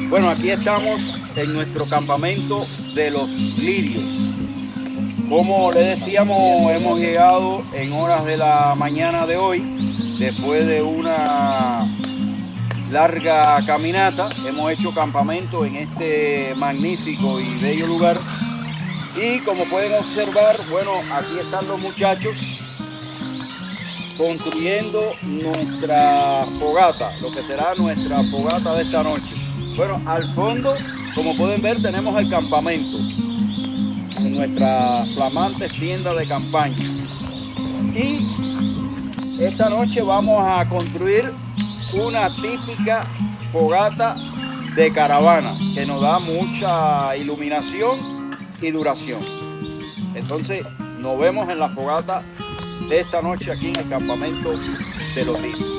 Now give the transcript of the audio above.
Bueno, aquí estamos en nuestro campamento de los lirios. Como le decíamos, hemos llegado en horas de la mañana de hoy, después de una larga caminata. Hemos hecho campamento en este magnífico y bello lugar. Y como pueden observar, bueno, aquí están los muchachos construyendo nuestra fogata, lo que será nuestra fogata de esta noche. Bueno, al fondo, como pueden ver, tenemos el campamento, en nuestra flamante tienda de campaña. Y esta noche vamos a construir una típica fogata de caravana que nos da mucha iluminación y duración. Entonces, nos vemos en la fogata de esta noche aquí en el campamento de los lirios.